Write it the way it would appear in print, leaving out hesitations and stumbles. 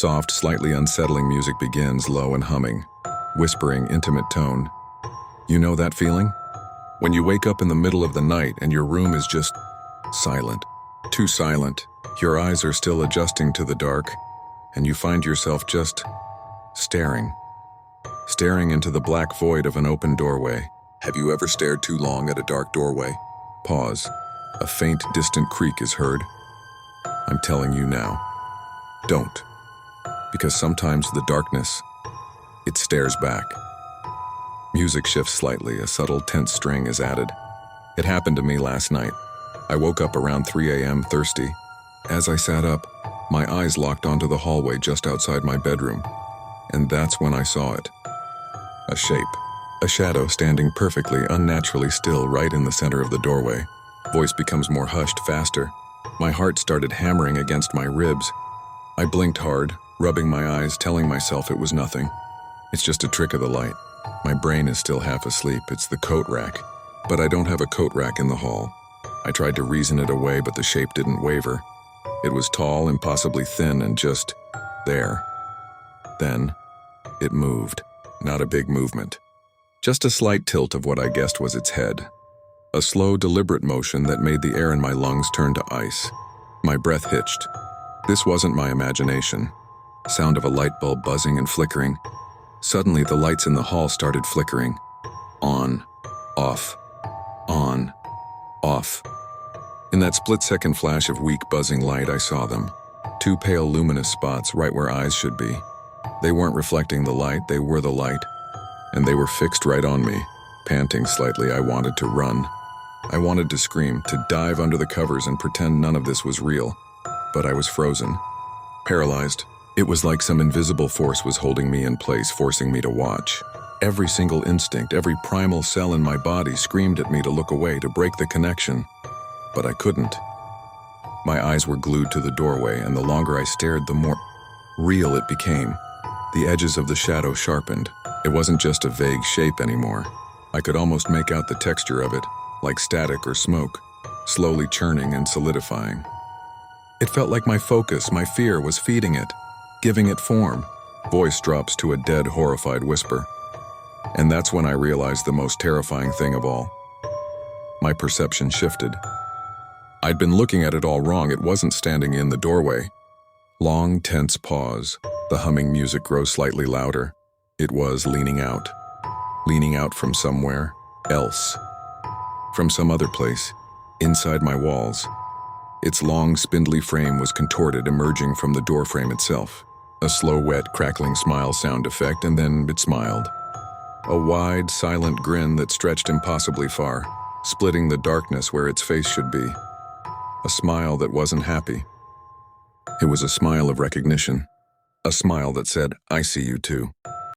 Soft, slightly unsettling music begins, low and humming, whispering, intimate tone. You know that feeling? When you wake up in the middle of the night and your room is just silent. Too silent. Your eyes are still adjusting to the dark, and you find yourself just staring. Staring into the black void of an open doorway. Have you ever stared too long at a dark doorway? Pause. A faint, distant creak is heard. I'm telling you now, don't. Because sometimes the darkness, it stares back. Music shifts slightly, a subtle, tense string is added. It happened to me last night. I woke up around 3 a.m. thirsty. As I sat up, my eyes locked onto the hallway just outside my bedroom. And that's when I saw it. A shape. A shadow standing perfectly, unnaturally still right in the center of the doorway. Voice becomes more hushed, faster. My heart started hammering against my ribs. I blinked hard, rubbing my eyes, telling myself it was nothing. It's just a trick of the light. My brain is still half asleep. It's the coat rack. But I don't have a coat rack in the hall. I tried to reason it away, but the shape didn't waver. It was tall, impossibly thin, and just there. Then, it moved. Not a big movement. Just a slight tilt of what I guessed was its head. A slow, deliberate motion that made the air in my lungs turn to ice. My breath hitched. This wasn't my imagination. Sound of a light bulb buzzing and flickering. Suddenly, the lights in the hall started flickering. On, off, on, off. In that split-second flash of weak, buzzing light, I saw them. Two pale, luminous spots right where eyes should be. They weren't reflecting the light, they were the light. And they were fixed right on me. Panting slightly, I wanted to run. I wanted to scream, to dive under the covers and pretend none of this was real. But I was frozen. Paralyzed. It was like some invisible force was holding me in place, forcing me to watch. Every single instinct, every primal cell in my body screamed at me to look away, to break the connection. But I couldn't. My eyes were glued to the doorway, and the longer I stared, the more real it became. The edges of the shadow sharpened. It wasn't just a vague shape anymore. I could almost make out the texture of it, like static or smoke, slowly churning and solidifying. It felt like my focus, my fear, was feeding it, giving it form. Voice drops to a dead, horrified whisper. And that's when I realized the most terrifying thing of all. My perception shifted. I'd been looking at it all wrong. It wasn't standing in the doorway. Long, tense pause. The humming music grows slightly louder. It was leaning out from somewhere else, from some other place, inside my walls. Its long, spindly frame was contorted, emerging from the doorframe itself. A slow, wet, crackling smile sound effect, and then it smiled. A wide, silent grin that stretched impossibly far, splitting the darkness where its face should be. A smile that wasn't happy. It was a smile of recognition. A smile that said, "I see you too."